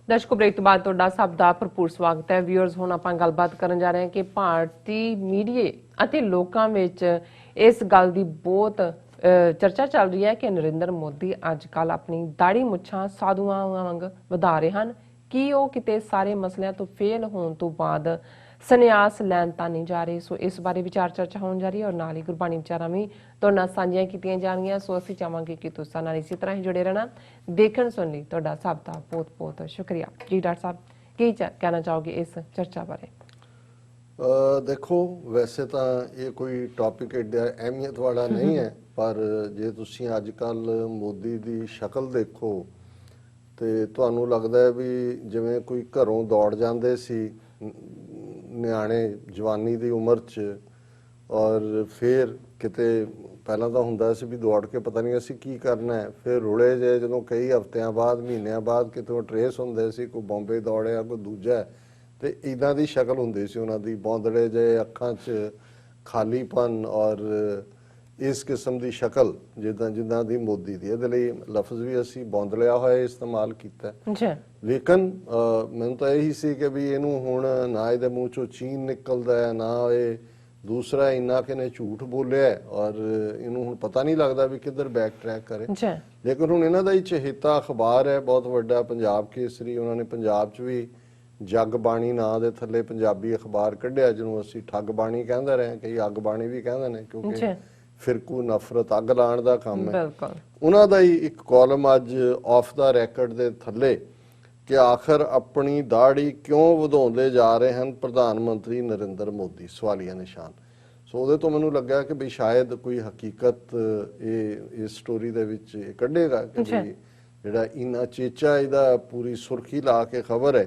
ਦਰਸ਼ਕੋ break ਤੋਂ ਬਾਅਦ ਤੁਹਾਡਾ ਸਭ ਦਾ ਭਰਪੂਰ ਸਵਾਗਤ ਹੈ। ਵਿਊਅਰਸ, ਹੁਣ ਆਪਾਂ ਗੱਲਬਾਤ ਕਰਨ ਜਾ ਰਹੇ ਹਾਂ ਕਿ ਭਾਰਤੀ ਮੀਡੀਏ ਅਤੇ ਲੋਕਾਂ ਵਿੱਚ ਇਸ ਗੱਲ ਦੀ ਬਹੁਤ ਚਰਚਾ ਚੱਲ ਰਹੀ ਹੈ ਕਿ ਨਰਿੰਦਰ ਮੋਦੀ ਅੱਜ ਕੱਲ੍ਹ ਆਪਣੀ ਦਾੜੀ ਮੁੱਛਾਂ ਸਾਧੂਆਂ ਵਾਂਗ ਵਧਾ ਰਹੇ ਹਨ। ਕੀ ਉਹ ਕਿਤੇ ਸਾਰੇ ਮਸਲਿਆਂ ਤੋਂ ਫੇਲ ਹੋਣ ਤੋਂ ਬਾਅਦ ਸੰਨਿਆਸ ਲੈਣ ਤਾਂ ਨਹੀਂ ਜਾ ਰਹੇ? ਸੋ ਇਸ ਬਾਰੇ ਵਿਚਾਰ ਚਰਚਾ ਹੋਣ ਜਾ ਰਹੀ ਹੈ ਔਰ ਨਾਲ ਹੀ ਗੁਰਬਾਣੀ ਵਿਚਾਰਾਂ ਵੀ ਤੁਹਾਡੇ ਨਾਲ ਸਾਂਝੀਆਂ ਕੀਤੀਆਂ ਜਾਣਗੀਆਂ। ਸੋ ਅਸੀਂ ਚਾਹਾਂਗੇ ਕਿ ਤੁਸੀਂ ਨਾਲ ਇਸੇ ਤਰ੍ਹਾਂ ਹੀ ਜੁੜੇ ਰਹਿਣਾ। ਦੇਖਣ ਸੁਣ ਲਈ ਤੁਹਾਡਾ ਸਭ ਦਾ ਬਹੁਤ ਬਹੁਤ ਸ਼ੁਕਰੀਆ ਜੀ। ਡਾਕਟਰ ਸਾਹਿਬ, ਕੀ ਕਹਿਣਾ ਚਾਹੋਗੇ ਇਸ ਚਰਚਾ ਬਾਰੇ? देखो, वैसे तो ये कोई टॉपिक एडा अहमियत वाला नहीं है, पर जे तुसी अजकल मोदी की शक्ल देखो तो तुहानू लगता है भी जिवें कोई घरों दौड़ जाते सी नियाणे जवानी की उम्र च, और फिर किते पहला तो हुंदा सी भी दौड़ के पता नहीं असी की करना है, फिर रुले जे जदों कई हफ्तियां बाद महीनों बाद कितों ट्रेस हुंदे सी, कोई बॉम्बे दौड़िया कोई दूजा है, तो इदां दी शक्ल हुंदी सी उन्हां दी, बौंदड़े जे अखां च खालीपन और इस किस्म की शक्ल जिद्दां जिद्दां दी मोदी दी। इहदे लई लफ्ज़ भी असी बौंदलिया होया इस्तेमाल कीता, लेकिन मैनूं तां यही सी कि भी इहनूं हुण ना इहदे मूँह चों चीन निकलदा है, ना ये दूसरा इन्ना कि ने झूठ बोलिया, और इनू हुण पता नहीं लगता भी किधर बैक ट्रैक करे। लेकिन हुण इन्हां दा ही चहेता अखबार है बहुत वड्डा, पंजाब केसरी, उन्होंने पंजाब च भी जग बाणी नां दे थल्ले पंजाबी अखबार कढ़िया, जिन्हों असीं ठग बाणी कहंदे रहे, कई अग बाणी भी कहंदे ने, क्योंकि फिरकू नफरत अग लाण दा काम है। उन्हां दा ही एक कॉलम अज ऑफ द रैकड दे थल्ले कि आखिर अपनी दाढ़ी क्यों वधाउंदे जा रहे हैं प्रधानमंत्री नरेंद्र मोदी, सवालिया निशान। सो उहदे तो मैनूं लग्या कि भी शायद कोई हकीकत इस स्टोरी दे विच कढ़ेगा कि भी ਜਿਹੜਾ ਇਨਾ ਚੇਚਾ ਇਹਦਾ ਪੂਰੀ ਸੁਰਖੀ ਲਾ ਕੇ ਖਬਰ ਹੈ,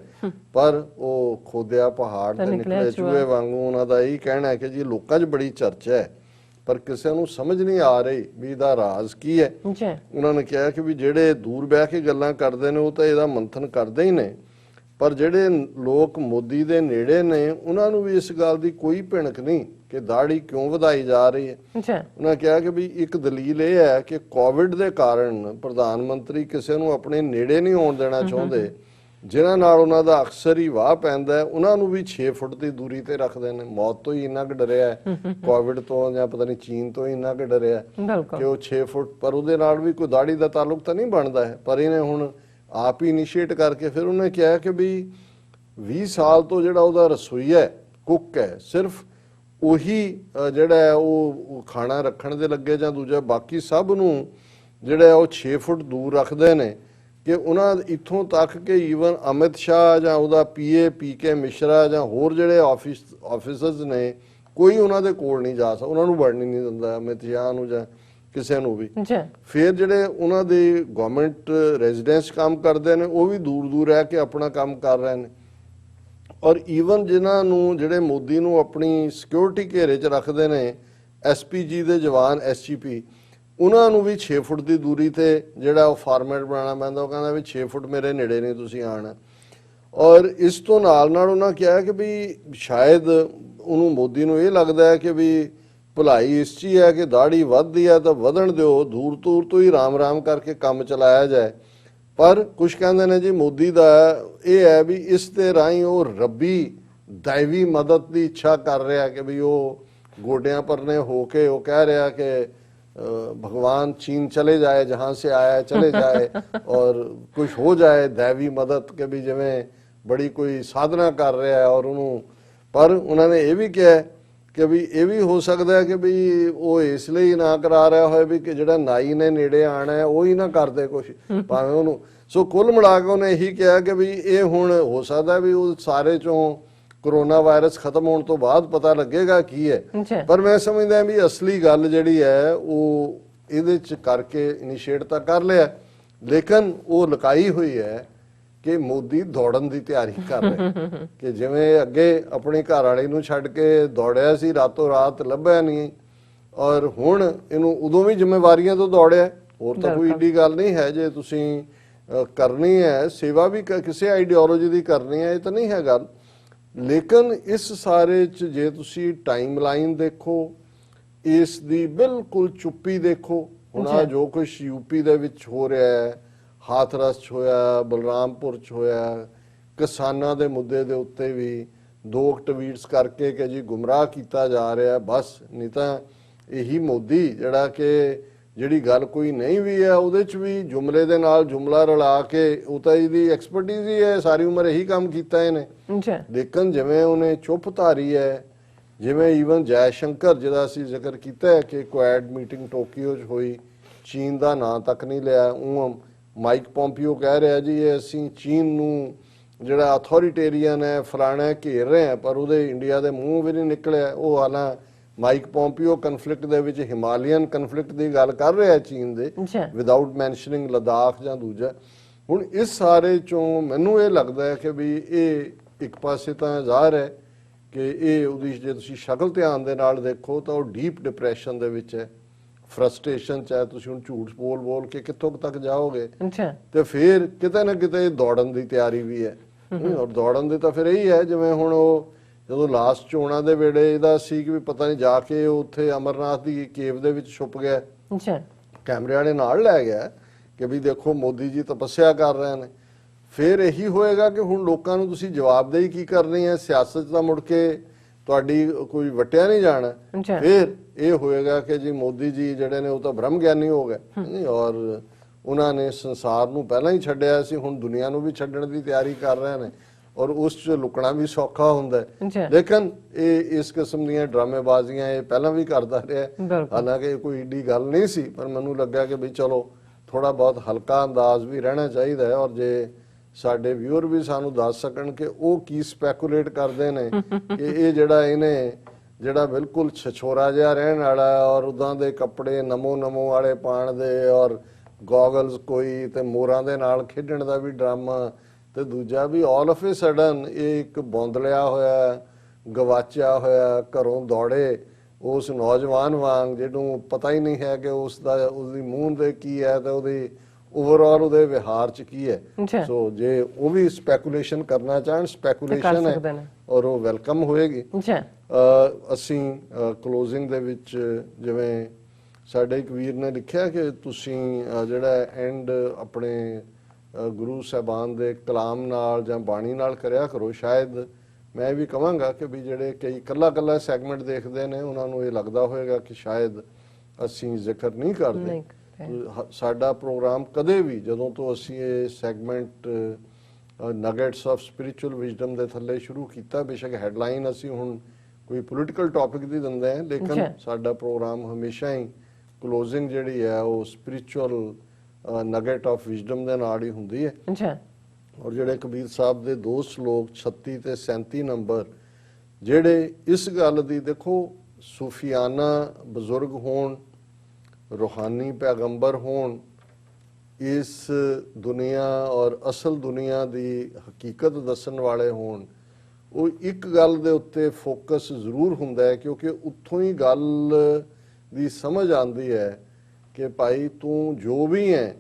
ਪਰ ਉਹ ਖੋਦਿਆ ਪਹਾੜ ਤੇ ਨਿਕਲੇ ਚੂਹੇ ਵਾਂਗੂ। ਉਹਨਾਂ ਦਾ ਇਹ ਕਹਿਣਾ ਹੈ ਕਿ ਜੀ ਲੋਕਾਂ 'ਚ ਬੜੀ ਚਰਚਾ ਹੈ, ਪਰ ਕਿਸੇ ਨੂੰ ਸਮਝ ਨਹੀਂ ਆ ਰਹੀ ਵੀ ਇਹਦਾ ਰਾਜ਼ ਕੀ ਹੈ। ਉਹਨਾਂ ਨੇ ਕਿਹਾ ਕਿ ਵੀ ਜਿਹੜੇ ਦੂਰ ਬਹਿ ਕੇ ਗੱਲਾਂ ਕਰਦੇ ਨੇ ਉਹ ਤਾਂ ਇਹਦਾ ਮੰਥਨ ਕਰਦੇ ਹੀ ਨੇ, ਪਰ ਜਿਹੜੇ ਲੋਕ ਮੋਦੀ ਦੇ ਨੇੜੇ ਨੇ ਉਹਨਾਂ ਨੂੰ ਵੀ ਇਸ ਗੱਲ ਦੀ ਕੋਈ ਭਿਣਕ ਨਹੀਂ कि दाढ़ी क्यों वधाई जा रही है। उन्होंने कहा कि भी एक दलील यह है कि कोविड के कारण प्रधानमंत्री किसी को अपने नेड़े नहीं आउण देना चाहते, जिन्हां नाल उन्हां दा अक्सर ही वाह पैंदा है, उन्हां नूं भी 6 फुट की दूरी ते रखदे ने। मौत तो ही इन्ना क डरिया है, कोविड तो या पता नहीं चीन तो ही इन्ना क डरिया है कि वो 6 फुट, पर उहदे नाल भी कोई दाढ़ी का ताल्लुक तो नहीं बनता है। पर इन्हें हुण आप ही इनिशिएट करके फिर उन्हें कहा कि भी 20 साल तो जिहड़ा उहदा रसोईया है, कुक है, सिर्फ ਉਹੀ ਜਿਹੜਾ ਹੈ ਉਹ ਖਾਣਾ ਰੱਖਣ ਦੇ ਲੱਗੇ ਜਾਂ ਦੂਜਾ ਬਾਕੀ ਸਭ ਨੂੰ ਜਿਹੜਾ ਉਹ 6 ਫੁੱਟ ਦੂਰ ਰੱਖਦੇ ਨੇ, ਕਿ ਉਹਨਾਂ ਇੱਥੋਂ ਤੱਕ ਕਿ ਈਵਨ ਅਮਿਤ ਸ਼ਾਹ ਜਾਂ ਉਹਦਾ PK ਮਿਸ਼ਰਾ ਜਾਂ ਹੋਰ ਜਿਹੜੇ ਆਫਿਸਰਸ ਨੇ, ਕੋਈ ਉਹਨਾਂ ਦੇ ਕੋਲ ਨਹੀਂ ਜਾ ਸਕਦਾ, ਉਹਨਾਂ ਨੂੰ ਵੜਨ ਨਹੀਂ ਦਿੰਦਾ ਅਮਿਤ ਸ਼ਾਹ ਨੂੰ ਜਾਂ ਕਿਸੇ ਨੂੰ ਵੀ। ਫਿਰ ਜਿਹੜੇ ਉਹਨਾਂ ਦੇ ਗਵਰਨਮੈਂਟ ਰੈਜ਼ੀਡੈਂਸ ਕੰਮ ਕਰਦੇ ਨੇ ਉਹ ਵੀ ਦੂਰ ਦੂਰ ਰਹਿ ਕੇ ਆਪਣਾ ਕੰਮ ਕਰ ਰਹੇ ਨੇ, और ਈਵਨ ਜਿਨ੍ਹਾਂ ਨੂੰ ਜਿਹੜੇ ਮੋਦੀ ਨੂੰ ਆਪਣੀ ਸਿਕਿਉਰਿਟੀ ਘੇਰੇ 'ਚ ਰੱਖਦੇ ਨੇ, SPG ਦੇ ਜਵਾਨ SGP, ਉਹਨਾਂ ਨੂੰ ਵੀ 6 ਫੁੱਟ ਦੀ ਦੂਰੀ ਤੇ ਜਿਹੜਾ ਉਹ ਫਾਰਮੈਟ ਬਣਾਉਣਾ ਪੈਂਦਾ। ਉਹ ਕਹਿੰਦਾ ਵੀ 6 ਫੁੱਟ ਮੇਰੇ ਨੇੜੇ ਨਹੀਂ ਤੁਸੀਂ ਆਉਣਾ। ਔਰ ਇਸ ਤੋਂ ਨਾਲ ਨਾਲ ਉਹਨਾਂ ਕਿਹਾ ਕਿ ਵੀ ਸ਼ਾਇਦ ਉਹਨੂੰ ਮੋਦੀ ਨੂੰ ਇਹ ਲੱਗਦਾ ਹੈ ਕਿ ਵੀ ਭਲਾਈ ਇਸ 'ਚ ਹੀ ਹੈ ਕਿ ਦਾੜੀ ਵੱਧਦੀ ਹੈ ਤਾਂ ਵਧਣ ਦਿਓ, ਦੂਰ ਦੂਰ ਤੋਂ ਹੀ ਰਾਮ ਰਾਮ ਕਰਕੇ ਕੰਮ ਚਲਾਇਆ ਜਾਏ। पर कुछ कहते हैं जी मोदी का यह है भी इस दे राही वो रब्बी दैवी मदद की इच्छा कर रहा है कि भी वो गोडियां परने होके वो कह रहा कि भगवान चीन चले जाए, जहाँ से आया है चले जाए, और कुछ हो जाए दैवी मदद के भी जिमें बड़ी कोई साधना कर रहा है। और उन्होंने पर उन्होंने ये भी कहा कि भी ये भी हो सकता है कि भी वो इसलिए ना करा रहा हो भी कि जिहड़ा नाई ने नेड़े आना है वो ही ना करते कुछ भावें उन्होंने। सो कुल मिला के उन्हें यही कहा कि भी ये हुण हो सकता है भी वो सारे चों कोरोना वायरस खत्म होने तो बाद पता लगेगा की है। पर मैं समझदा भी असली गल जिहड़ी है वो इहदे च करके इनिशिएट तो कर लिया, लेकिन वो लुकाई हुई है कि मोदी दौड़न की तैयारी कर रहे कि जिवें अगे अपनी घर वाली नूं छड्ड के दौड़िया सी, रातों रात लभ्या नहीं, और हुण इहनूं उदों भी जिम्मेवारियां तो दौड़िया। होर तां कोई एडी गल नहीं है, जे तुसीं करनी है सेवा भी किसी आइडियोलॉजी की करनी है, ये तो नहीं है गल। लेकिन इस सारे च जे तुसीं टाइम लाइन देखो, इस दी बिल्कुल चुप्पी देखो। हुण जो कुछ यूपी दे विच हो रहा है, ਹਾਥਰਸ 'ਚ ਹੋਇਆ, ਬਲਰਾਮਪੁਰ 'ਚ ਹੋਇਆ, ਕਿਸਾਨਾਂ ਦੇ ਮੁੱਦੇ ਦੇ ਉੱਤੇ ਵੀ 2 ਟਵੀਟਸ ਕਰਕੇ ਕਿ ਜੀ ਗੁੰਮਰਾਹ ਕੀਤਾ ਜਾ ਰਿਹਾ ਬਸ। ਨਹੀਂ ਤਾਂ ਇਹੀ ਮੋਦੀ ਜਿਹੜਾ ਕਿ ਜਿਹੜੀ ਗੱਲ ਕੋਈ ਨਹੀਂ ਵੀ ਹੈ ਉਹਦੇ 'ਚ ਵੀ ਜੁਮਲੇ ਦੇ ਨਾਲ ਜੁਮਲਾ ਰਲਾ ਕੇ, ਉਹ ਤਾਂ ਇਹਦੀ ਐਕਸਪਰਟਿਜ਼ ਹੀ ਹੈ, ਸਾਰੀ ਉਮਰ ਇਹੀ ਕੰਮ ਕੀਤਾ ਇਹਨੇ। ਲੇਕਿਨ ਜਿਵੇਂ ਉਹਨੇ ਚੁੱਪ ਧਾਰੀ ਹੈ, ਜਿਵੇਂ ਈਵਨ ਜੈ ਸ਼ੰਕਰ ਜਿਹਦਾ ਅਸੀਂ ਜ਼ਿਕਰ ਕੀਤਾ ਹੈ ਕਿ ਕੁਐਡ ਮੀਟਿੰਗ ਟੋਕੀਓ 'ਚ ਹੋਈ, ਚੀਨ ਦਾ ਨਾਂ ਤੱਕ ਨਹੀਂ ਲਿਆ। ਉਹ ਮਾਈਕ ਪੋਂਪੀਓ ਕਹਿ ਰਿਹਾ ਜੀ ਇਹ ਅਸੀਂ ਚੀਨ ਨੂੰ ਜਿਹੜਾ ਅਥੋਰੀਟੇਰੀਅਨ ਹੈ ਫਲਾਣਾ ਘੇਰ ਰਹੇ ਆ, ਪਰ ਉਹਦੇ ਇੰਡੀਆ ਦੇ ਮੂੰਹ ਵੀ ਨਹੀਂ ਨਿਕਲਿਆ। ਉਹ ਹਾਲਾਂ ਮਾਈਕ ਪੋਂਪੀਓ ਕਨਫਲਿਕਟ ਦੇ ਵਿੱਚ ਹਿਮਾਲੀਅਨ ਕਨਫਲਿਕਟ ਦੀ ਗੱਲ ਕਰ ਰਿਹਾ ਚੀਨ ਦੇ, ਵਿਦਆਊਟ ਮੈਂਸ਼ਨਿੰਗ ਲਦਾਖ ਜਾਂ ਦੂਜਾ। ਹੁਣ ਇਸ ਸਾਰੇ ਚੋਂ ਮੈਨੂੰ ਇਹ ਲੱਗਦਾ ਹੈ ਕਿ ਵੀ ਇਹ ਇੱਕ ਪਾਸੇ ਤਾਂ ਜ਼ਾਹਰ ਹੈ ਕਿ ਇਹ ਉਹਦੀ ਜੇ ਤੁਸੀਂ ਸ਼ਕਲ ਧਿਆਨ ਦੇ ਨਾਲ ਦੇਖੋ ਤਾਂ ਉਹ ਡੀਪ ਡਿਪਰੈਸ਼ਨ ਦੇ ਵਿੱਚ ਹੈ, ਫਰਸਟ੍ਰੇਸ਼ਨ ਚ ਹੈ। ਤੁਸੀਂ ਹੁਣ ਝੂਠ ਬੋਲ ਬੋਲ ਕੇ ਕਿੱਥੋਂ ਤੱਕ ਜਾਓਗੇ? ਤੇ ਫਿਰ ਕਿਤੇ ਨਾ ਕਿਤੇ ਦੌੜਨ ਦੀ ਤਿਆਰੀ ਵੀ ਹੈ। ਔਰ ਦੌੜਨ ਦੇ ਤਾਂ ਫਿਰ ਇਹੀ ਹੈ ਜਿਵੇਂ ਹੁਣ ਉਹ ਜਦੋਂ ਲਾਸਟ ਚੋਣਾਂ ਦੇ ਵੇਲੇ ਇਹਦਾ ਸੀ ਕਿ ਵੀ ਪਤਾ ਨਹੀਂ ਜਾ ਕੇ ਉੱਥੇ ਅਮਰਨਾਥ ਦੀ ਕੇਵ ਦੇ ਵਿੱਚ ਛੁਪ ਗਿਆ, ਕੈਮਰੇ ਵਾਲੇ ਨਾਲ ਲੈ ਗਿਆ ਕਿ ਵੀ ਦੇਖੋ ਮੋਦੀ ਜੀ ਤਪੱਸਿਆ ਕਰ ਰਹੇ ਨੇ। ਫਿਰ ਇਹੀ ਹੋਏਗਾ ਕਿ ਹੁਣ ਲੋਕਾਂ ਨੂੰ ਤੁਸੀਂ ਜਵਾਬਦੇਹੀ ਕੀ ਕਰਨੀ ਹੈ? ਸਿਆਸਤ ਦਾ ਮੁੜ ਕੇ ਤੁਹਾਡੀ ਕੋਈ ਵਟਿਆ ਨਹੀਂ ਜਾਣਾ। ਫਿਰ ਇਹ ਹੋਏਗਾ ਕਿ ਜੀ ਮੋਦੀ ਜੀ ਜਿਹੜੇ ਨੇ ਉਹ ਤਾਂ ਬ੍ਰਹਮ ਗਿਆਨੀ ਹੋ ਗਏ ਔਰ ਉਹਨਾਂ ਨੇ ਸੰਸਾਰ ਨੂੰ ਪਹਿਲਾਂ ਹੀ ਛੱਡਿਆ ਸੀ, ਹੁਣ ਦੁਨੀਆ ਨੂੰ ਵੀ ਛੱਡਣ ਦੀ ਤਿਆਰੀ ਕਰ ਰਹੇ ਨੇ ਔਰ ਉਸ 'ਚ ਲੁਕਣਾ ਵੀ ਸੌਖਾ ਹੁੰਦਾ ਹੈ। ਲੇਕਿਨ ਇਹ ਇਸ ਕਿਸਮ ਦੀਆਂ ਡਰਾਮੇਬਾਜ਼ੀਆਂ ਇਹ ਪਹਿਲਾਂ ਵੀ ਕਰਦਾ ਰਿਹਾ, ਹਾਲਾਂਕਿ ਕੋਈ ਏਡੀ ਗੱਲ ਨਹੀਂ ਸੀ, ਪਰ ਮੈਨੂੰ ਲੱਗਾ ਕਿ ਵੀ ਚਲੋ ਥੋੜਾ ਬਹੁਤ ਹਲਕਾ ਅੰਦਾਜ਼ ਵੀ ਰਹਿਣਾ ਚਾਹੀਦਾ ਹੈ। ਔਰ ਜੇ ਸਾਡੇ ਵਿਊਅਰ ਵੀ ਸਾਨੂੰ ਦੱਸ ਸਕਣ ਕਿ ਉਹ ਕੀ ਸਪੈਕੂਲੇਟ ਕਰਦੇ ਨੇ ਕਿ ਇਹ ਜਿਹੜਾ ਇਹਨੇ ਜਿਹੜਾ ਬਿਲਕੁਲ ਛਛੋਰਾ ਜਿਹਾ ਰਹਿਣ ਵਾਲਾ ਔਰ ਉਦਾਂ ਦੇ ਕੱਪੜੇ ਨਮੋ ਨਮੋ ਵਾਲੇ ਪਾਣ ਦੇ ਔਰ ਗੋਗਲਸ ਕੋਈ ਤੇ ਮੋਰਾਂ ਦੇ ਨਾਲ ਖੇਡਣ ਦਾ ਵੀ ਡਰਾਮਾ, ਤੇ ਦੂਜਾ ਵੀ ਆਲ ਆਫ ਏ ਸਡਨ ਇਹ ਇੱਕ ਬੌਂਦਲਿਆ ਹੋਇਆ ਗਵਾਚਿਆ ਹੋਇਆ ਘਰੋਂ ਦੌੜੇ ਉਸ ਨੌਜਵਾਨ ਵਾਂਗ ਜਿਹਨੂੰ ਪਤਾ ਹੀ ਨਹੀਂ ਹੈ ਕਿ ਉਸਦੀ ਮੂੰਹ ਦੇ ਕੀ ਹੈ ਤੇ ਉਹਦੀ ਓਵਰਆਲ ਉਹਦੇ ਵਿਹਾਰ ਚ ਕੀ ਹੈ। ਸੋ ਜੇ ਉਹ ਵੀ ਸਪੈਕੂਲੇਸ਼ਨ ਕਰਨਾ ਚਾਹਣ, ਸਪੈਕੂਲੇਸ਼ਨ ਹੈ ਔਰ ਉਹ ਵੈਲਕਮ ਹੋਏਗੀ। ਅਸੀਂ ਕਲੋਜ਼ਿੰਗ ਦੇ ਵਿੱਚ ਜਿਵੇਂ ਸਾਡੇ ਇੱਕ ਵੀਰ ਨੇ ਲਿਖਿਆ ਕਿ ਤੁਸੀਂ ਜਿਹੜਾ ਐਂਡ ਆਪਣੇ ਗੁਰੂ ਸਾਹਿਬਾਨ ਦੇ ਕਲਾਮ ਨਾਲ ਜਾਂ ਬਾਣੀ ਨਾਲ ਕਰਿਆ ਕਰੋ। ਸ਼ਾਇਦ ਮੈਂ ਵੀ ਕਹਾਂਗਾ ਕਿ ਵੀ ਜਿਹੜੇ ਕਈ ਕੱਲਾ ਸੈਗਮੈਂਟ ਦੇਖਦੇ ਨੇ ਉਹਨਾਂ ਨੂੰ ਇਹ ਲੱਗਦਾ ਹੋਵੇਗਾ ਕਿ ਸ਼ਾਇਦ ਅਸੀਂ ਜ਼ਿਕਰ ਨਹੀਂ ਕਰਦੇ। ਸਾਡਾ ਪ੍ਰੋਗਰਾਮ ਕਦੇ ਵੀ ਜਦੋਂ ਤੋਂ ਅਸੀਂ ਇਹ segment nuggets of spiritual wisdom ਦੇ ਥੱਲੇ ਸ਼ੁਰੂ ਕੀਤਾ, ਬੇਸ਼ੱਕ ਹੈਡਲਾਈਨ ਅਸੀਂ ਹੁਣ ਕੋਈ ਪੋਲੀਟੀਕਲ ਟੌਪਿਕ ਦੀ ਦਿੰਦੇ ਹਾਂ, ਲੇਕਿਨ ਸਾਡਾ ਪ੍ਰੋਗਰਾਮ ਹਮੇਸ਼ਾ ਹੀ ਕਲੋਜ਼ਿੰਗ ਜਿਹੜੀ ਹੈ ਉਹ ਸਪਿਰਿਚੁਅਲ ਨਗੇਟ ਆਫ ਵਿਜ਼ਡਮ ਦੇ ਨਾਲ ਹੀ ਹੁੰਦੀ ਹੈ। ਔਰ ਜਿਹੜੇ ਕਬੀਰ ਸਾਹਿਬ ਦੇ 2 ਸ਼ਲੋਕ 36 ਤੇ 37 ਨੰਬਰ ਜਿਹੜੇ ਇਸ ਗੱਲ ਦੀ, ਦੇਖੋ ਸੂਫੀਆਨਾ ਬਜ਼ੁਰਗ ਹੋਣ, ਰੂਹਾਨੀ ਪੈਗੰਬਰ ਹੋਣ, ਇਸ ਦੁਨੀਆ ਔਰ ਅਸਲ ਦੁਨੀਆ ਦੀ ਹਕੀਕਤ ਦੱਸਣ ਵਾਲੇ ਹੋਣ, ਉਹ ਇੱਕ ਗੱਲ ਦੇ ਉੱਤੇ ਫੋਕਸ ਜ਼ਰੂਰ ਹੁੰਦਾ ਹੈ ਕਿਉਂਕਿ ਉੱਥੋਂ ਹੀ ਗੱਲ ਦੀ ਸਮਝ ਆਉਂਦੀ ਹੈ ਕਿ ਭਾਈ ਤੂੰ ਜੋ ਵੀ ਹੈ,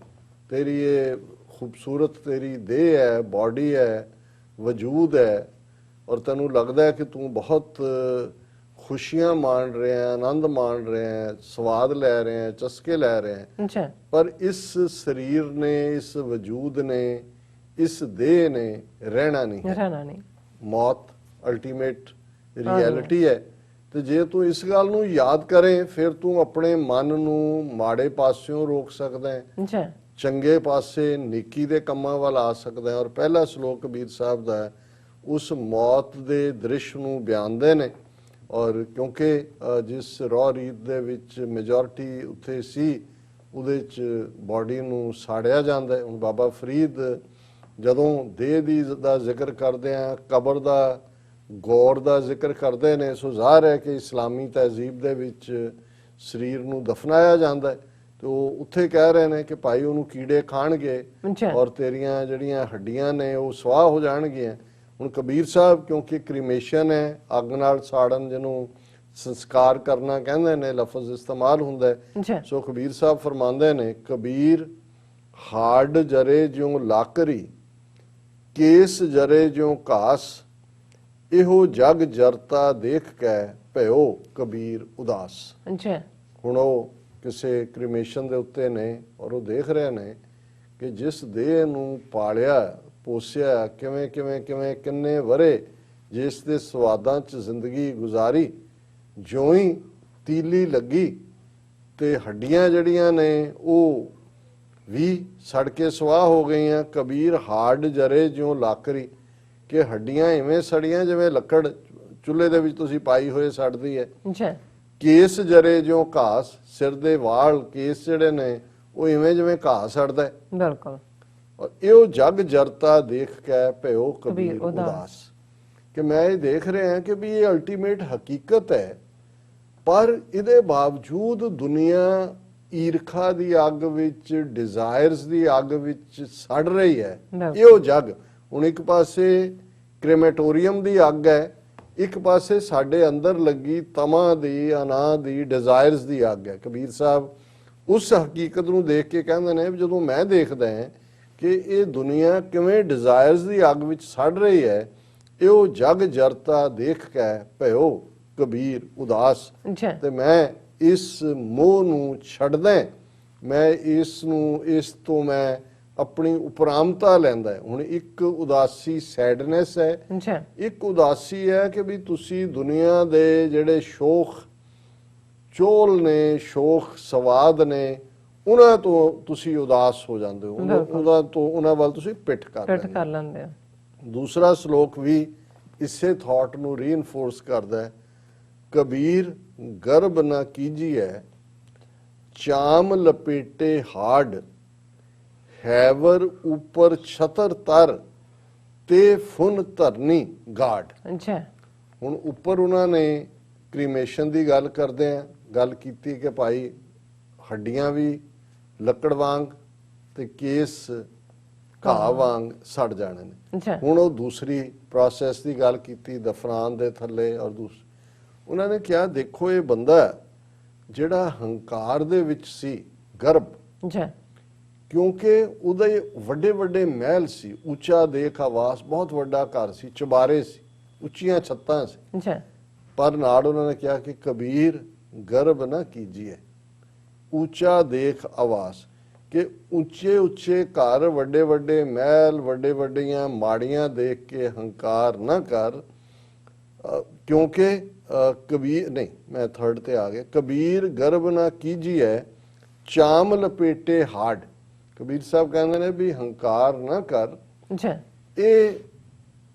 ਤੇਰੀ ਇਹ ਖੂਬਸੂਰਤ ਤੇਰੀ ਦੇਹ ਹੈ, ਬਾਡੀ ਹੈ, ਵਜੂਦ ਹੈ ਔਰ ਤੈਨੂੰ ਲੱਗਦਾ ਹੈ ਕਿ ਤੂੰ ਬਹੁਤ ਖੁਸ਼ੀਆਂ ਮਾਣ ਰਿਹਾ, ਆਨੰਦ ਮਾਣ ਰਿਹਾ, ਸਵਾਦ ਲੈ ਰਿਹਾ, ਚਸਕੇ ਲੈ ਰਿਹਾ, ਪਰ ਇਸ ਸਰੀਰ ਨੇ, ਇਸ ਵਜੂਦ ਨੇ, ਇਸ ਦੇਹ ਨੇ ਰਹਿਣਾ ਨਹੀਂ। ਮੌਤ ਅਲਟੀਮੇਟ ਰਿਐਲਿਟੀ ਹੈ। ਤੇ ਜੇ ਤੂੰ ਇਸ ਗੱਲ ਨੂੰ ਯਾਦ ਕਰੇ ਫਿਰ ਤੂੰ ਆਪਣੇ ਮਨ ਨੂੰ ਮਾੜੇ ਪਾਸਿਓਂ ਰੋਕ ਸਕਦਾ ਹੈ, ਚੰਗੇ ਪਾਸੇ ਨੇਕੀ ਦੇ ਕੰਮਾਂ ਵੱਲ ਆ ਸਕਦਾ ਹੈ। ਔਰ ਪਹਿਲਾ ਸ਼ਲੋਕ ਕਬੀਰ ਸਾਹਿਬ ਦਾ ਉਸ ਮੌਤ ਦੇ ਦ੍ਰਿਸ਼ ਨੂੰ ਬਿਆਨਦੇ ਨੇ। ਔਰ ਕਿਉਂਕਿ ਜਿਸ ਰੌ ਰੀਤ ਦੇ ਵਿੱਚ ਮੈਜੋਰਿਟੀ ਉੱਥੇ ਸੀ ਉਹਦੇ 'ਚ ਬਾਡੀ ਨੂੰ ਸਾੜਿਆ ਜਾਂਦਾ ਹੈ। ਹੁਣ ਬਾਬਾ ਫਰੀਦ ਜਦੋਂ ਦੇਹ ਦਾ ਜ਼ਿਕਰ ਕਰਦੇ ਆ, ਕਬਰ ਦਾ ਗੌਰ ਦਾ ਜ਼ਿਕਰ ਕਰਦੇ ਨੇ, ਸੋ ਜ਼ਾਹਰ ਹੈ ਕਿ ਇਸਲਾਮੀ ਤਹਿਜ਼ੀਬ ਦੇ ਵਿੱਚ ਸਰੀਰ ਨੂੰ ਦਫਨਾਇਆ ਜਾਂਦਾ ਹੈ। ਤੇ ਉਹ ਉੱਥੇ ਕਹਿ ਰਹੇ ਨੇ ਕਿ ਭਾਈ ਉਹਨੂੰ ਕੀੜੇ ਖਾਣਗੇ ਔਰ ਤੇਰੀਆਂ ਜਿਹੜੀਆਂ ਹੱਡੀਆਂ ਨੇ ਉਹ ਸਵਾਹ ਹੋ ਜਾਣਗੀਆਂ। ਹੁਣ ਕਬੀਰ ਸਾਹਿਬ ਕਿਉਂਕਿ ਕ੍ਰੀਮੇਸ਼ਨ ਹੈ, ਅੱਗ ਨਾਲ ਸਾੜਨ ਜਿਹਨੂੰ ਸੰਸਕਾਰ ਕਰਨਾ ਕਹਿੰਦੇ ਨੇ, ਲਫ਼ਜ਼ ਇਸਤੇਮਾਲ ਹੁੰਦਾ ਹੈ। ਸੋ ਕਬੀਰ ਸਾਹਿਬ ਫਰਮਾਉਂਦੇ ਨੇ, ਕਬੀਰ ਹਾਡ ਜਰੇ ਜਿਉਂ ਲਾਕਰੀ, ਕੇਸ ਜਰੇ ਜਿਉਂ ਘਾਸ, ਇਹੋ ਜਗ ਜਰਤਾ ਦੇਖ ਕੇ ਭਇਓ ਕਬੀਰ ਉਦਾਸ। ਹੁਣ ਉਹ ਕਿਸੇ ਕ੍ਰੀਮੇਸ਼ਨ ਦੇ ਉੱਤੇ ਨੇ ਔਰ ਉਹ ਦੇਖ ਰਹੇ ਨੇ ਕਿ ਜਿਸ ਦੇਹ ਨੂੰ ਪਾਲਿਆ ਪੋਸਿਆ ਕਿਵੇਂ ਕਿਵੇਂ ਕਿਵੇਂ ਕਿੰਨੇ ਵਰੇ ਜਿਸ ਦੇ ਸਵਾਦਾਂ 'ਚ ਜ਼ਿੰਦਗੀ ਗੁਜ਼ਾਰੀ, ਜਿਉਂ ਹੀ ਤੀਲੀ ਲੱਗੀ ਤੇ ਹੱਡੀਆਂ ਜਿਹੜੀਆਂ ਨੇ ਉਹ ਵੀ ਸੜ ਕੇ ਸਵਾਹ ਹੋ ਗਈਆਂ। ਕਬੀਰ ਹਾਡ ਜਰੇ ਜਿਉਂ ਲਾਕਰੀ, ਕਿ ਹੱਡੀਆਂ ਇਵੇਂ ਸੜੀਆਂ ਜਿਵੇਂ ਲੱਕੜ ਚੁੱਲ੍ਹੇ ਦੇ ਵਿੱਚ ਤੁਸੀਂ ਪਾਈ ਹੋਏ ਸੜਦੀ ਹੈ। ਅੱਛਾ। ਕੇਸ ਜਰੇ ਜਿਉਂ ਘਾਸ, ਸਿਰ ਦੇ ਵਾਲ ਕੇਸ ਜਿਹੜੇ ਨੇ ਉਹ ਇਵੇਂ ਜਿਵੇਂ ਘਾਹ ਸੜਦਾ ਹੈ। ਬਿਲਕੁਲ। ਔਰ ਇਹੋ ਜਗ ਜਰਤਾ ਦੇਖ ਕੇ ਭਇਓ ਕਬੀਰ ਉਦਾਸ, ਕਿ ਮੈਂ ਇਹ ਦੇਖ ਰਿਹਾ ਹਾਂ ਕਿ ਵੀ ਇਹ ਅਲਟੀਮੇਟ ਹਕੀਕਤ ਹੈ, ਪਰ ਇਹਦੇ ਬਾਵਜੂਦ ਦੁਨੀਆ ਈਰਖਾ ਦੀ ਅੱਗ ਵਿੱਚ, ਡਿਜ਼ਾਇਰਸ ਦੀ ਅੱਗ ਵਿੱਚ ਸੜ ਰਹੀ ਹੈ। ਇਹੋ ਜਗ ਹੁਣ ਇੱਕ ਪਾਸੇ ਕ੍ਰੇਮੇਟੋਰੀਅਮ ਦੀ ਅੱਗ ਹੈ, ਇੱਕ ਪਾਸੇ ਸਾਡੇ ਅੰਦਰ ਲੱਗੀ ਤਮਾ ਦੀ, ਅਨਾਹ ਦੀ, ਡਿਜ਼ਾਇਰਸ ਦੀ ਅੱਗ ਹੈ। ਕਬੀਰ ਸਾਹਿਬ ਉਸ ਹਕੀਕਤ ਨੂੰ ਦੇਖ ਕੇ ਕਹਿੰਦੇ ਨੇ, ਜਦੋਂ ਮੈਂ ਦੇਖਦਾ ਹਾਂ ਕਿ ਇਹ ਦੁਨੀਆ ਕਿਵੇਂ ਡਿਜ਼ਾਇਰਸ ਦੀ ਅੱਗ ਵਿੱਚ ਸੜ ਰਹੀ ਹੈ, ਇਹੋ ਜਗ ਜਰਤਾ ਦੇਖ ਕੇ ਭਇਓ ਕਬੀਰ ਉਦਾਸ, ਤੇ ਮੈਂ ਇਸ ਮੋਹ ਨੂੰ ਛੱਡਦਾ, ਮੈਂ ਇਸ ਤੋਂ ਮੈਂ ਆਪਣੀ ਉਪਰਾਮਤਾ ਲੈਂਦਾ। ਹੁਣ ਇੱਕ ਉਦਾਸੀ ਸੈਡਨੈਸ ਹੈ, ਇੱਕ ਉਦਾਸੀ ਹੈ ਕਿ ਵੀ ਤੁਸੀਂ ਦੁਨੀਆ ਦੇ ਜਿਹੜੇ ਸ਼ੌਕ ਚੋਲ ਨੇ, ਸ਼ੌਕ ਸਵਾਦ ਨੇ, ਉਹਨਾਂ ਤੋਂ ਤੁਸੀਂ ਉਦਾਸ ਹੋ ਜਾਂਦੇ ਹੋ, ਉਹਨਾਂ ਵੱਲ ਤੁਸੀਂ ਪਿੱਠ ਕਰ ਲੈਂਦੇ ਹੋ। ਦੂਸਰਾ ਸ਼ਲੋਕ ਵੀ ਇਸੇ ਥਾਟ ਨੂੰ ਰੀਇਨਫੋਰਸ ਕਰਦਾ ਹੈ। ਕਬੀਰ ਗਰਬ ਨਾ ਕੀਜੀਐ ਚਾਮ ਲਪੇਟੇ ਹਾਡ, ਹੈਵਰ ਉਪਰ ਛਤਰ ਤਰ ਤੇ ਫੁਨ ਧਰਨੀ ਗਾੜ। ਹੁਣ ਉੱਪਰ ਉਹਨਾਂ ਨੇ ਕ੍ਰੀਮੇਸ਼ਨ ਦੀ ਗੱਲ ਕਰਦੇ ਆ, ਗੱਲ ਕੀਤੀ ਕਿ ਭਾਈ ਹੱਡੀਆਂ ਵੀ ਲੱਕੜ ਵਾਂਗ ਤੇ ਕੇਸ ਘਾਹ ਵਾਂਗ ਸੜ ਜਾਣੇ ਨੇ। ਹੁਣ ਉਹ ਦੂਸਰੀ ਪ੍ਰੋਸੈਸ ਦੀ ਗੱਲ ਕੀਤੀ, ਦਫਨਾਨ ਦੇ ਥੱਲੇ। ਔਰ ਉਹਨਾਂ ਨੇ ਕਿਹਾ ਦੇਖੋ ਇਹ ਬੰਦਾ ਜਿਹੜਾ ਹੰਕਾਰ ਦੇ ਵਿੱਚ ਸੀ, ਗਰਭ, ਕਿਉਂਕਿ ਉਹਦੇ ਵੱਡੇ ਵੱਡੇ ਮਹਿਲ ਸੀ, ਉੱਚਾ ਦੇਖ ਆਵਾਸ, ਬਹੁਤ ਵੱਡਾ ਘਰ ਸੀ, ਚੁਬਾਰੇ ਸੀ, ਉੱਚੀਆਂ ਛੱਤਾਂ ਸੀ, ਪਰ ਨਾਲ ਉਹਨਾਂ ਨੇ ਕਿਹਾ ਕਿ ਕਬੀਰ ਗਰਭ ਨਾ ਕੀਜੀਏ, ਉੱਚਾ ਦੇਖ ਆਵਾਸ, ਕਿ ਉੱਚੇ ਉੱਚੇ ਘਰ, ਵੱਡੇ ਵੱਡੇ ਮਹਿਲ, ਵੱਡੇ ਵੱਡੀਆਂ ਮਾੜੀਆਂ ਦੇਖ ਕੇ ਹੰਕਾਰ ਨਾ ਕਰ, ਕਿਉਂਕਿ ਕਬੀਰ ਨਹੀਂ, ਮੈਂ ਥਰਡ ਤੇ ਆ ਗਿਆ, ਕਬੀਰ ਗਰਭ ਨਾ ਕੀਜੀਏ ਚਾਮ ਲਪੇਟੇ ਹਾਡ। ਕਬੀਰ ਸਾਹਿਬ ਕਹਿੰਦੇ ਨੇ ਵੀ ਹੰਕਾਰ ਨਾ ਕਰ, ਇਹ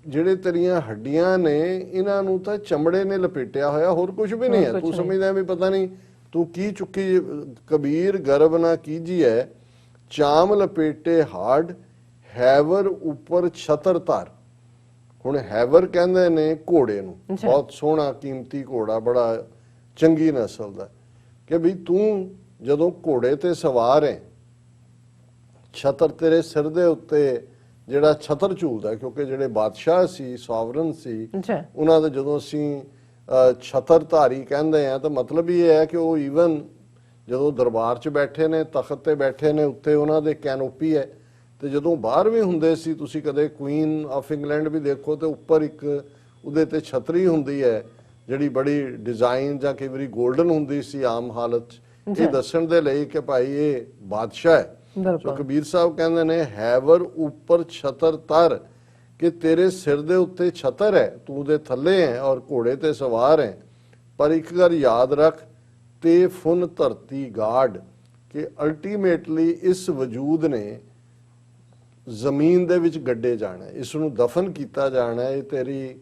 ਜਿਹੜੇ ਤੇਰੀਆਂ ਹੱਡੀਆਂ ਨੇ ਇਹਨਾਂ ਨੂੰ ਤਾਂ ਚਮੜੇ ਨੇ ਲਪੇਟਿਆ ਹੋਇਆ, ਹੋਰ ਕੁਝ ਵੀ ਨਹੀਂ ਹੈ। ਤੂੰ ਸਮਝਦਾ ਵੀ ਪਤਾ ਨਹੀਂ ਤੂੰ ਕੀ ਚੁੱਕੀ। ਕਬੀਰ ਗਰਭ ਨਾ ਕੀਜੀਏ ਚਾਮ ਲਪੇਟੇ ਹਾਡ, ਹੈਵਰ ਉੱਪਰ ਛਤਰ ਧਰ। ਹੁਣ ਹੈਵਰ ਕਹਿੰਦੇ ਨੇ ਘੋੜੇ ਨੂੰ, ਬਹੁਤ ਸੋਹਣਾ ਕੀਮਤੀ ਘੋੜਾ, ਬੜਾ ਚੰਗੀ ਨਸਲ ਦਾ, ਕਿ ਵੀ ਤੂੰ ਜਦੋਂ ਘੋੜੇ ਤੇ ਸਵਾਰ ਹੈ, ਛਤਰ ਤੇਰੇ ਸਿਰ ਦੇ ਉੱਤੇ ਜਿਹੜਾ ਛਤਰ ਝੂਲਦਾ, ਕਿਉਂਕਿ ਜਿਹੜੇ ਬਾਦਸ਼ਾਹ ਸੀ, ਸੋਵਰਨ ਸੀ, ਉਹਨਾਂ ਦਾ ਜਦੋਂ ਅਸੀਂ ਛਤਰਧਾਰੀ ਕਹਿੰਦੇ ਆ ਤਾਂ ਮਤਲਬ ਇਹ ਹੈ ਕਿ ਉਹ ਈਵਨ ਜਦੋਂ ਦਰਬਾਰ 'ਚ ਬੈਠੇ ਨੇ, ਤਖਤ ਤੇ ਬੈਠੇ ਨੇ, ਉੱਤੇ ਉਹਨਾਂ ਦੇ ਕੈਨੋਪੀ ਹੈ, ਤੇ ਜਦੋਂ ਬਾਹਰ ਵੀ ਹੁੰਦੇ ਸੀ, ਤੁਸੀਂ ਕਦੇ ਕੁਈਨ ਆਫ ਇੰਗਲੈਂਡ ਵੀ ਦੇਖੋ ਤੇ ਉੱਪਰ ਇੱਕ ਉਹਦੇ ਤੇ ਛਤਰੀ ਹੁੰਦੀ ਹੈ ਜਿਹੜੀ ਬੜੀ ਡਿਜ਼ਾਈਨ ਜਾਂ ਕਈ ਵਾਰੀ 골ਡਨ ਹੁੰਦੀ ਸੀ ਆਮ ਹਾਲਤ 'ਚ, ਇਹ ਦੱਸਣ ਦੇ ਲਈ ਕਿ ਭਾਈ ਇਹ ਬਾਦਸ਼ਾਹ ਹੈ। ਸੋ ਕਬੀਰ ਸਾਹਿਬ ਕਹਿੰਦੇ ਨੇ ਹੈਵਰ ਉੱਪਰ ਛਤਰ ਤਰ, ਕਿ ਤੇਰੇ ਸਿਰ ਦੇ ਉੱਤੇ ਛਤਰ ਹੈ, ਤੂੰ ਉਹਦੇ ਥੱਲੇ ਹੈ ਔਰ ਘੋੜੇ ਤੇ ਸਵਾਰ ਹੈ, ਪਰ ਇੱਕ ਗੱਲ ਯਾਦ ਰੱਖ, ਤੇ ਫੁਨ ਧਰਤੀ ਗਾੜ, ਕਿ ਅਲਟੀਮੇਟਲੀ ਇਸ ਵਜੂਦ ਨੇ ਜ਼ਮੀਨ ਦੇ ਵਿੱਚ ਗੱਡੇ ਜਾਣਾ, ਇਸ ਨੂੰ ਦਫਨ ਕੀਤਾ ਜਾਣਾ। ਇਹ ਤੇਰੀ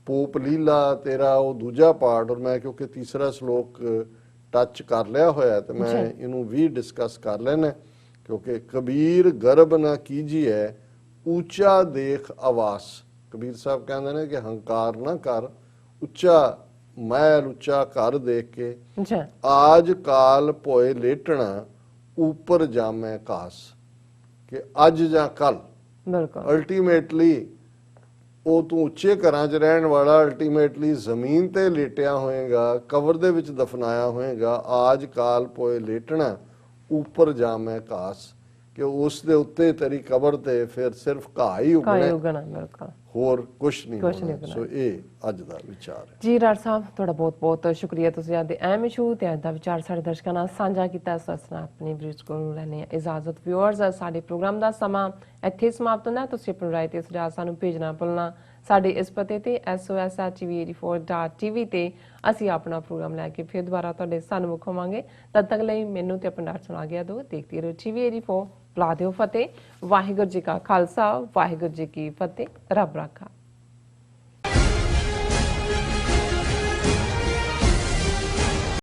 ਪੋਪ ਲੀਲਾ, ਤੇਰਾ ਉਹ ਦੂਜਾ ਪਾਰਟ, ਔਰ ਮੈਂ ਕਿਉਂਕਿ ਤੀਸਰਾ ਸ਼ਲੋਕ ਟੱਚ ਕਰ ਲਿਆ ਹੋਇਆ ਤੇ ਮੈਂ ਇਹਨੂੰ ਵੀ ਡਿਸਕਸ ਕਰ ਲੈਣਾ, ਕਿਉਂਕਿ ਕਬੀਰ ਗਰਭ ਨਾ ਕੀਜੀਏ ਉੱਚਾ ਦੇਖ ਆਵਾਸ। ਕਬੀਰ ਸਾਹਿਬ ਕਹਿੰਦੇ ਨੇ ਕਿ ਹੰਕਾਰ ਨਾ ਕਰ, ਉੱਚਾ ਮਹਿਲ, ਉੱਚਾ ਘਰ ਦੇਖ ਕੇ, ਆਜ ਕਾਲ ਭੋਏ ਲੇਟਣਾ ਉੱਪਰ ਜਾਮੈ ਕਾਸ, ਕਿ ਅੱਜ ਜਾਂ ਕੱਲ ਅਲਟੀਮੇਟਲੀ ਉਹ ਤੂੰ ਉੱਚੇ ਘਰਾਂ 'ਚ ਰਹਿਣ ਵਾਲਾ, ਅਲਟੀਮੇਟਲੀ ਜ਼ਮੀਨ ਤੇ ਲੇਟਿਆ ਹੋਏਗਾ, ਕਬਰ ਦੇ ਵਿੱਚ ਦਫਨਾਇਆ ਹੋਏਗਾ। ਆਜ ਕਾਲ ਪੋਏ ਲੇਟਣਾ ਉੱਪਰ ਜਾਮੈ ਕਾਸ, ਕਿ ਉਸ ਦੇ ਉੱਤੇ ਤੇਰੀ ਕਬਰ ਤੇ ਫਿਰ ਸਿਰਫ ਘਾਹ ਹੀ ਉਗਣਾ, ਹੋਰ ਕੁਝ ਨਹੀਂ ਕੁਛ ਨਹੀਂ ਹੋਣਾ। ਸੋ ਇਹ ਅੱਜ ਦਾ ਵਿਚਾਰ ਹੈ। ਜੀ ਰਾਜ ਸਾਹਿਬ, ਤੁਹਾਡਾ ਬਹੁਤ ਬਹੁਤ ਸ਼ੁਕਰੀਆ। ਤੁਸੀਂ ਅੱਜ ਦੇ ਅਹਿਮ ਇਸ਼ੂ ਤੇ ਅੱਜ ਦਾ ਵਿਚਾਰ ਸਾਡੇ ਦਰਸ਼ਕਾਂ ਨਾਲ ਸਾਂਝਾ ਕੀਤਾ। ਸਸਨਾ ਆਪਣੀ ਵਿਊਜ਼ ਕੋਲ ਲੈਣੇ ਇਜਾਜ਼ਤ। ਵਿਊਅਰਸ, ਸਾਡੇ ਪ੍ਰੋਗਰਾਮ ਦਾ ਸਮਾਂ ਇੱਥੇ ਸਮਾਪਤ ਹੁੰਦਾ। ਤੁਸੀਂ ਆਪਣੀ ਰਾਏ ਤੇ ਸੁਝਾਅ ਸਾਨੂੰ ਭੇਜਣਾ ਭੁੱਲਣਾ। ਸਾਡੇ ਇਸ ਪਤੇ ਤੇ sos@tv84.tv ਤੇ ਅਸੀਂ ਆਪਣਾ ਪ੍ਰੋਗਰਾਮ ਲੈ ਕੇ ਫਿਰ ਦੁਬਾਰਾ ਤੁਹਾਡੇ ਸਨਮੁਖ ਹੋਵਾਂਗੇ। ਤਦ ਤੱਕ ਲਈ ਮੈਨੂੰ ਤੇ ਆਪਣਾ ਡਾਕਟਰ ਸੁਣਾ ਗਿਆ ਦੋ। ਦੇਖਦੇ ਰਹੋ TV84। ਬੁਲਾ ਦਿਓ ਫਤਿਹ। ਵਾਹਿਗੁਰੂ ਜੀ ਕਾ ਖਾਲਸਾ, ਵਾਹਿਗੁਰੂ ਜੀ ਕੀ ਫਤਿਹ। ਰੱਬ ਰਾਖਾ।